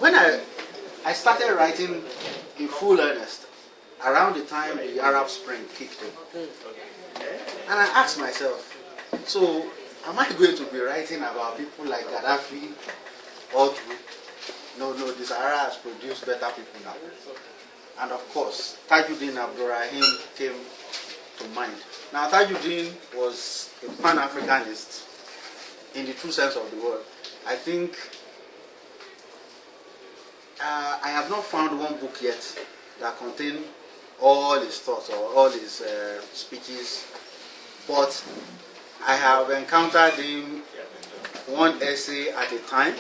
when I started writing in full earnest around the time the Arab Spring kicked in. And I asked myself, so am I going to be writing about people like Gaddafi all through? No, the Sahara has produced better people now. And of course, Tajuddin Abdurrahim came to mind. Now, Tajuddin was a Pan-Africanist in the true sense of the word. I think I have not found one book yet that contains all his thoughts or all his speeches, but I have encountered him one essay at a time,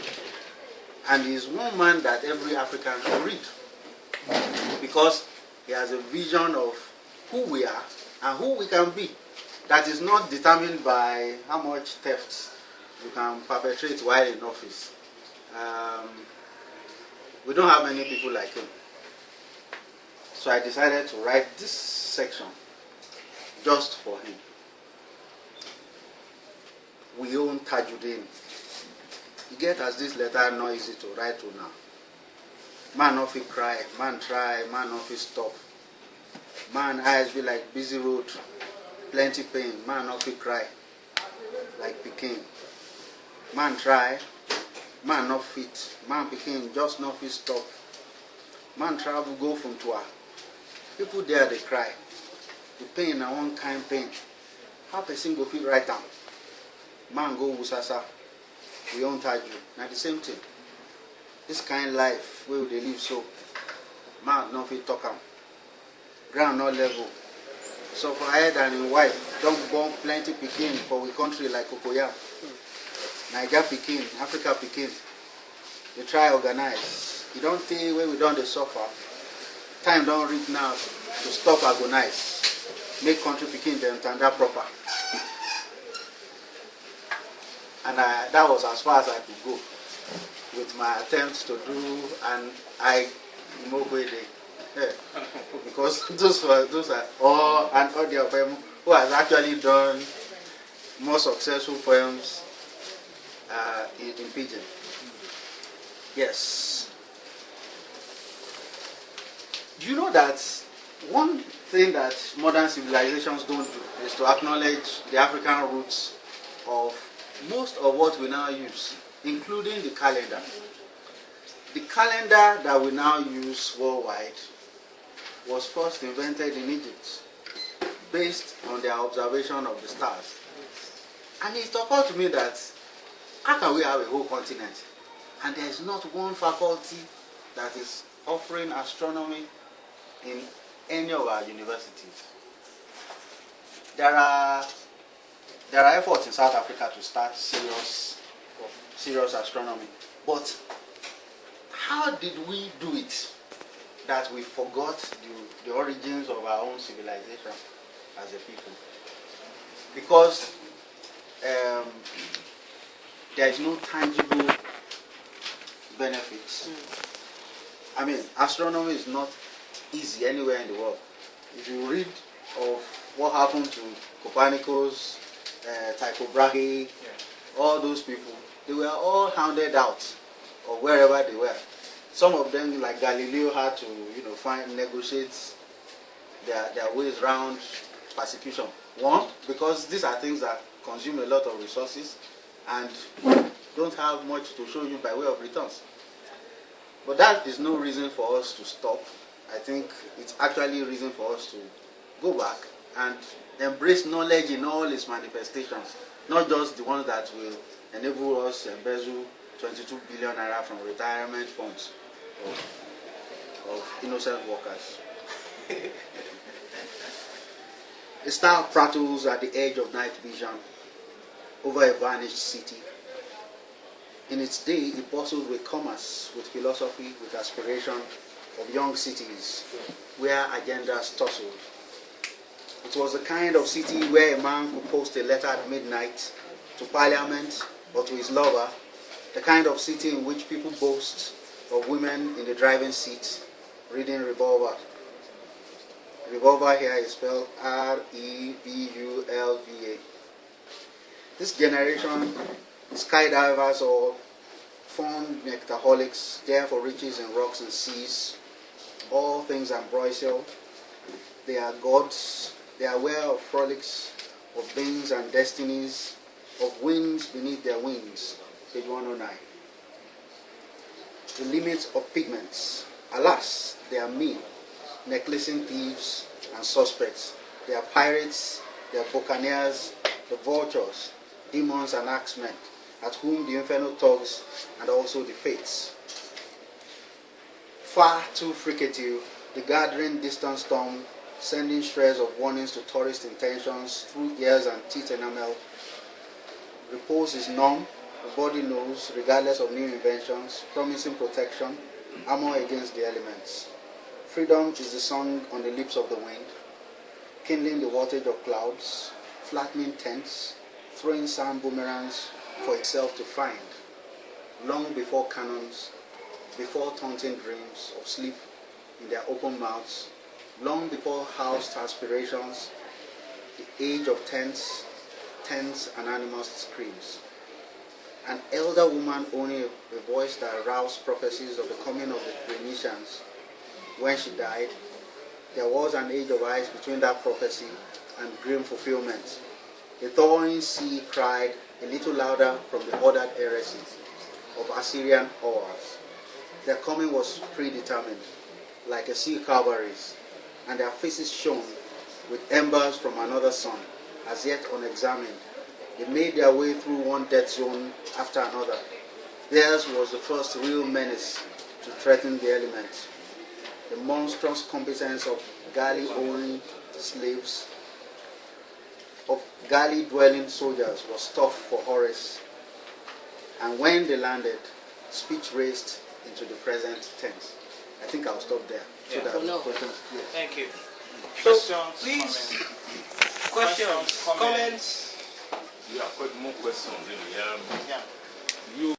and he's one man that every African should read, because he has a vision of who we are and who we can be. That is not determined by how much theft you can perpetrate while in office. We don't have many people like him. So I decided to write this section just for him. We own Tajuddin. You get as this letter not easy to write to now. Man no fit cry, man try, man no fit stop. Man eyes be like busy road, plenty pain, man no fit cry, like pikin. Man try, man no fit, man pikin just no fit stop. Man travel go from Tua. People there they cry. The pain na one kind pain. How person go fit right down? Man go Wusasa. We own Taju. Now the same thing. This kind life where they live so. Man no fit talk am. Ground no level. So for head and in wife, don't born plenty pikin for we country like Kokoya. Niger pikin, Africa pikin. They try organize. You don't think where we don't they suffer. Time don't reach now to stop agonize. Make country pikin them tanda proper. And that was as far as I could go with my attempts to do, and I because those are all and all the poems who has actually done more successful poems in Pidgin. Yes. Do you know that one thing that modern civilizations don't do is to acknowledge the African roots of most of what we now use, including the calendar. The calendar that we now use worldwide was first invented in Egypt based on their observation of the stars. And it occurred to me that how can we have a whole continent and there is not one faculty that is offering astronomy in any of our universities? There are efforts in South Africa to start serious astronomy, but how did we do it that we forgot the origins of our own civilization as a people? Because there is no tangible benefits. I mean, astronomy is not easy anywhere in the world. If you read of what happened to Copernicus, Tycho Brahe, all those people, they were all hounded out or wherever they were. Some of them, like Galileo, had to negotiate their ways around persecution. One, because these are things that consume a lot of resources and don't have much to show you by way of returns. But that is no reason for us to stop. I think it's actually a reason for us to go back and embrace knowledge in all its manifestations, not just the ones that will enable us to embezzle 22 billion naira from retirement funds of innocent workers. A star prattles at the edge of night vision over a vanished city. In its day, it bustled with commerce, with philosophy, with aspiration of young cities where agendas tussled. It was the kind of city where a man could post a letter at midnight to Parliament or to his lover, the kind of city in which people boast of women in the driving seat reading Revolver. Revolver here is spelled R-E-V-U-L-V-A. This generation, skydivers all fond nectarholics, there for riches in rocks and seas, all things ambrosial. They are gods, they are aware of frolics, of beings and destinies, of winds beneath their wings. Page 109. The limits of pigments. Alas, they are mean, necklacing thieves and suspects. They are pirates, they are buccaneers, the vultures, demons and axemen, at whom the infernal tugs and also the fates. Far too fricative, the gathering distant storm, sending shreds of warnings to tourist intentions through ears and teeth enamel. Repose is numb, the body knows, regardless of new inventions, promising protection, armor against the elements. Freedom is the song on the lips of the wind, kindling the wattage of clouds, flattening tents, throwing sound boomerangs for itself to find. Long before cannons, before taunting dreams of sleep in their open mouths, long before housed aspirations, the age of tents and animal screams. An elder woman owning a voice that aroused prophecies of the coming of the Phoenicians. When she died, there was an age of ice between that prophecy and grim fulfillment. The thawing sea cried a little louder from the ordered heresy of Assyrian horrors. Their coming was predetermined, like a sea cavalry's, and their faces shone with embers from another sun, as yet unexamined. They made their way through one death zone after another. Theirs was the first real menace to threaten the elements. The monstrous competence of galley-owning slaves, of galley-dwelling soldiers was stuff for Horace. And when they landed, speech raced into the present tense. I think I'll stop there. Yeah. So that questions. Yes. Thank you. Questions, Please, comments. questions, comments. Yeah, more questions. Yeah. You